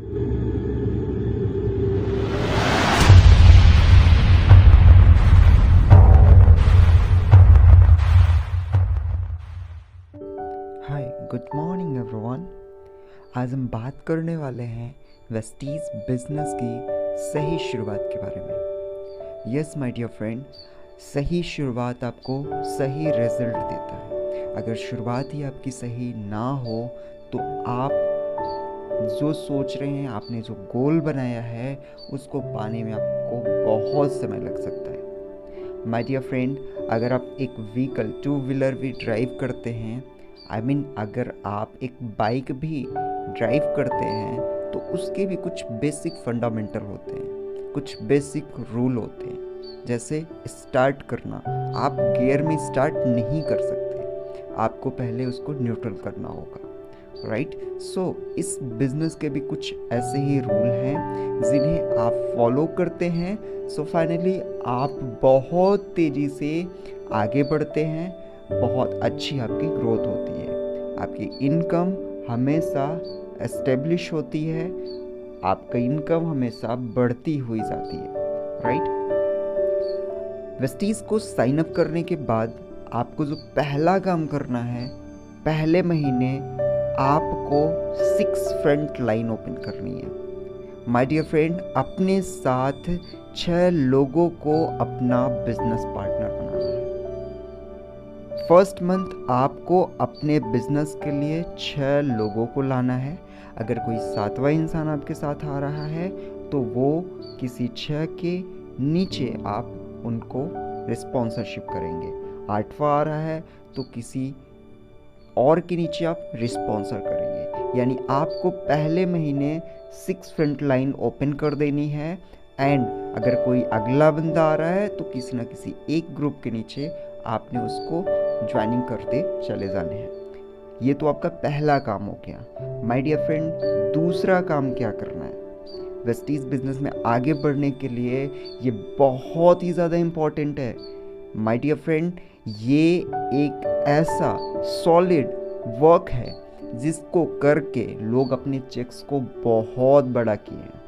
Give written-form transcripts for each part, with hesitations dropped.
हाय, good morning everyone. आज हम बात करने वाले हैं वेस्टीज बिजनेस की सही शुरुआत के बारे में। यस माय डियर फ्रेंड, सही शुरुआत आपको सही रिजल्ट देता है। अगर शुरुआत ही आपकी सही ना हो तो आप जो सोच रहे हैं, आपने जो गोल बनाया है, उसको पाने में आपको बहुत समय लग सकता है। माय डियर फ्रेंड, अगर आप एक व्हीकल, टू व्हीलर भी ड्राइव करते हैं, अगर आप एक बाइक भी ड्राइव करते हैं, तो उसके भी कुछ बेसिक फंडामेंटल होते हैं, कुछ बेसिक रूल होते हैं। जैसे स्टार्ट करना, आप गियर में स्टार्ट नहीं कर सकते, आपको पहले उसको न्यूट्रल करना होगा, राइट। सो इस बिजनेस के भी कुछ ऐसे ही रूल हैं जिन्हें आप फॉलो करते हैं। सो फाइनली आप बहुत तेज़ी से आगे बढ़ते हैं, बहुत अच्छी आपकी ग्रोथ होती है, आपकी इनकम हमेशा एस्टेब्लिश होती है, आपका इनकम हमेशा बढ़ती हुई जाती है, राइट। वेस्टीज को साइन अप करने के बाद आपको जो पहला काम करना है, पहले महीने आपको 6 फ्रंट लाइन ओपन करनी है। माय डियर फ्रेंड, अपने साथ 6 लोगों को अपना बिजनेस पार्टनर बनाना है। फर्स्ट मंथ आपको अपने बिजनेस के लिए 6 लोगों को लाना है। अगर कोई 7वां इंसान आपके साथ आ रहा है तो वो किसी 6 के नीचे आप उनको रिस्पॉन्सरशिप करेंगे। 8वां आ रहा है तो किसी और के नीचे आप रिस्पॉन्सर करेंगे। यानी आपको पहले महीने 6 फ्रंट लाइन ओपन कर देनी है। एंड अगर कोई अगला बंदा आ रहा है तो किसी ना किसी एक ग्रुप के नीचे आपने उसको ज्वाइनिंग करते चले जाने हैं। ये तो आपका पहला काम हो गया। माय डियर फ्रेंड, दूसरा काम क्या करना है वेस्टीज बिजनेस में आगे बढ़ने के लिए? ये बहुत ही ज़्यादा इम्पॉर्टेंट है माय डियर फ्रेंड। ये एक ऐसा सॉलिड वर्क है जिसको करके लोग अपने चेक्स को बहुत बड़ा किए हैं।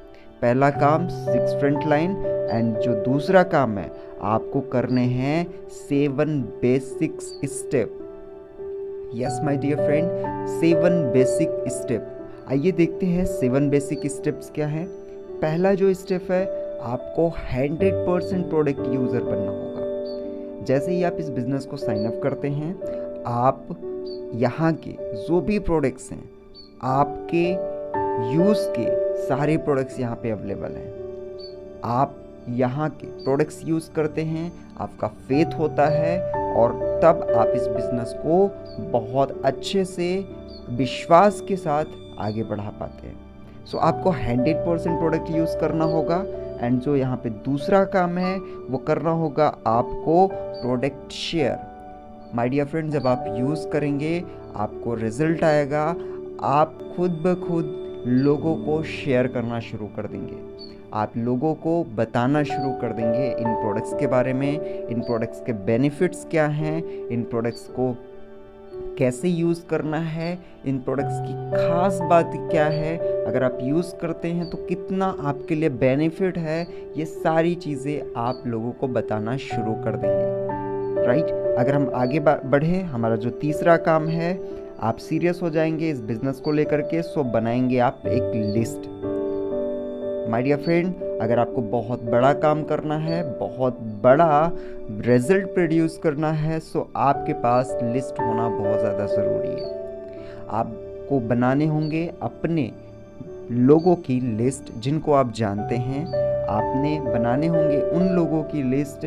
पहला काम 6 फ्रंट लाइन, एंड जो दूसरा काम है आपको करने हैं 7 basic step. Yes my dear friend, 7 basic step. आइए देखते हैं 7 बेसिक स्टेप्स क्या है। पहला जो स्टेप है, आपको 100% प्रोडक्ट यूज़र बनना होगा। जैसे ही आप इस बिज़नेस को साइन अप करते हैं, आप यहाँ के जो भी प्रोडक्ट्स हैं, आपके यूज़ के सारे प्रोडक्ट्स यहाँ पे अवेलेबल हैं। आप यहाँ के प्रोडक्ट्स यूज़ करते हैं, आपका फेथ होता है, और तब आप इस बिज़नेस को बहुत अच्छे से विश्वास के साथ आगे बढ़ा पाते हैं। सो आपको 100% प्रोडक्ट यूज़ करना होगा। एंड जो यहाँ पे दूसरा काम है वो करना होगा आपको product share. My dear friend, जब आप यूज़ करेंगे आपको रिजल्ट आएगा, आप खुद ब खुद लोगों को शेयर करना शुरू कर देंगे, आप लोगों को बताना शुरू कर देंगे इन प्रोडक्ट्स के बारे में, इन प्रोडक्ट्स के बेनिफिट्स क्या हैं, इन प्रोडक्ट्स को कैसे यूज़ करना है, इन प्रोडक्ट्स की खास बात क्या है, अगर आप यूज़ करते हैं तो कितना आपके लिए बेनिफिट है। ये सारी चीज़ें आप लोगों को बताना शुरू कर देंगे, राइट। अगर हम आगे बढ़ें, हमारा जो तीसरा काम है, आप सीरियस हो जाएंगे इस बिज़नेस को लेकर के, सो बनाएंगे आप एक लिस्ट। माय डियर फ्रेंड, अगर आपको बहुत बड़ा काम करना है, बहुत बड़ा रिजल्ट प्रोड्यूस करना है, सो आपके पास लिस्ट होना बहुत ज़्यादा ज़रूरी है। आपको बनाने होंगे अपने लोगों की लिस्ट जिनको आप जानते हैं, आपने बनाने होंगे उन लोगों की लिस्ट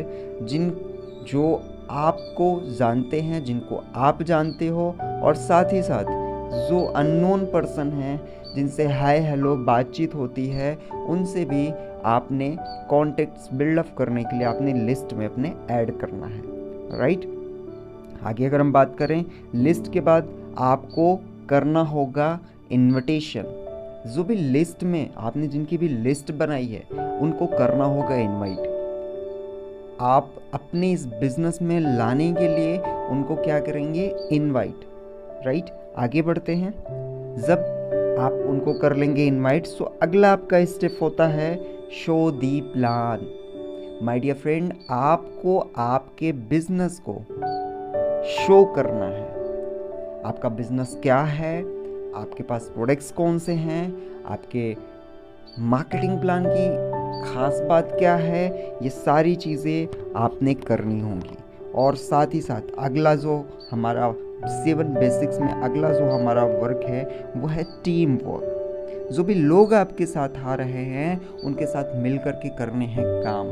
जो आपको जानते हैं, जिनको आप जानते हो, और साथ ही साथ जो अननोन पर्सन हैं जिनसे हाय हेलो बातचीत होती है, उनसे भी आपने कॉन्टेक्ट्स बिल्डअप करने के लिए आपने लिस्ट में अपने ऐड करना है, राइट। आगे अगर हम बात करें, लिस्ट के बाद आपको करना होगा इनविटेशन। जो भी लिस्ट में आपने जिनकी भी लिस्ट बनाई है उनको करना होगा इनवाइट। आप अपने इस बिजनेस में लाने के लिए उनको क्या करेंगे, इनवाइट, राइट। आगे बढ़ते हैं। जब आप उनको कर लेंगे इनवाइट। सो अगला आपका स्टेप होता है show the plan. My dear friend, आपको आपके बिजनेस को शो करना है। आपका बिजनेस क्या है, आपके पास प्रोडक्ट्स कौन से हैं, आपके मार्केटिंग प्लान की खास बात क्या है, ये सारी चीज़ें आपने करनी होंगी। और साथ ही साथ अगला जो हमारा 7 बेसिक्स में अगला जो हमारा वर्क है वो है टीम वर्क। जो भी लोग आपके साथ आ रहे हैं उनके साथ मिल कर के करने हैं काम।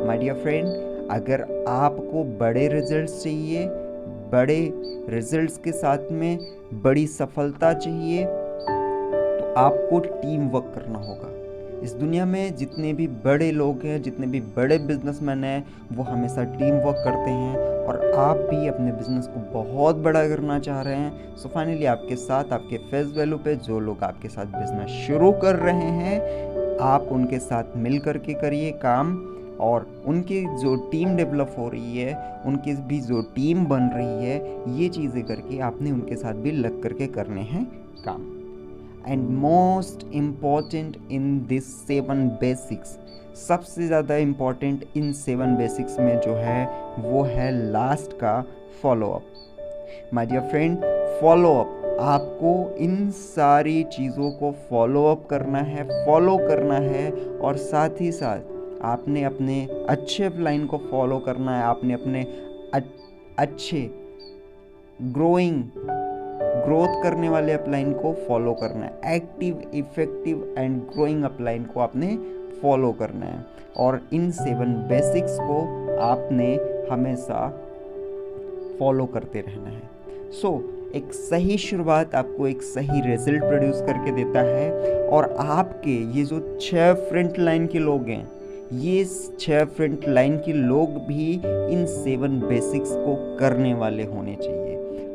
माय डियर फ्रेंड, अगर आपको बड़े रिजल्ट्स चाहिए, बड़े रिजल्ट्स के साथ में बड़ी सफलता चाहिए, तो आपको टीम वर्क करना होगा। इस दुनिया में जितने भी बड़े लोग हैं, जितने भी बड़े बिजनेसमैन हैं, वो हमेशा टीम वर्क करते हैं। और आप भी अपने बिजनेस को बहुत बड़ा करना चाह रहे हैं। सो फाइनली आपके साथ, आपके फेस वैल्यू पे जो लोग आपके साथ बिजनेस शुरू कर रहे हैं, आप उनके साथ मिल करके करिए काम। और उनकी जो टीम डेवलप हो रही है, उनकी भी जो टीम बन रही है, ये चीज़ें करके आपने उनके साथ भी लग करके करने हैं काम। And most important in this 7 basics, सबसे ज़्यादा इम्पॉर्टेंट इन 7 बेसिक्स में जो है वो है लास्ट का follow up. My dear friend, follow up, आपको इन सारी चीज़ों को फॉलोअप करना है और साथ ही साथ आपने अपने अच्छे अपलाइन को फॉलो करना है। आपने अपने अच्छे ग्रोथ करने वाले अपलाइन को फॉलो करना है। Active, effective and growing upline को आपने फॉलो करना है। और इन 7 बेसिक्स को आपने हमेशा फॉलो करते रहना है। सो एक सही शुरुआत आपको एक सही रिजल्ट प्रोड्यूस करके देता है। और आपके ये जो 6 फ्रंट लाइन के लोग हैं, ये 6 फ्रंट लाइन के लोग भी इन 7 बेसिक्स को करने वाले होने चाहिए।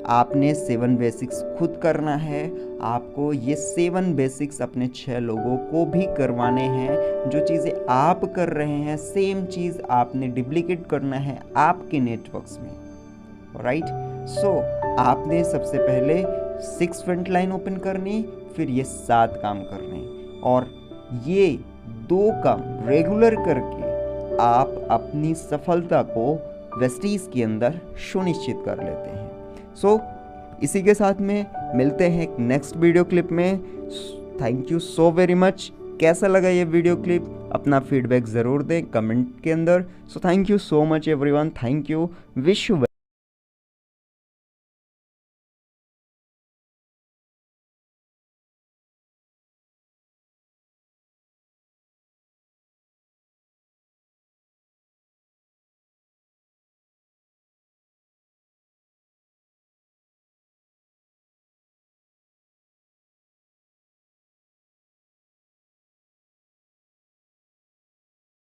आपने 7 बेसिक्स खुद करना है। आपको ये 7 बेसिक्स अपने 6 लोगों को भी करवाने हैं। जो चीज़ें आप कर रहे हैं, सेम चीज़ आपने डुप्लीकेट करना है आपके नेटवर्क्स में, राइट। सो आपने सबसे पहले 6 फ्रंट लाइन ओपन करनी, फिर ये 7 काम करने, और ये 2 काम रेगुलर करके आप अपनी सफलता को वेस्टीज के अंदर सुनिश्चित कर लेते हैं। सो इसी के साथ में मिलते हैं एक नेक्स्ट वीडियो क्लिप में। Thank you so very much. कैसा लगा ये वीडियो क्लिप, अपना फीडबैक ज़रूर दें कमेंट के अंदर। So thank you so much everyone. Thank you. Wish you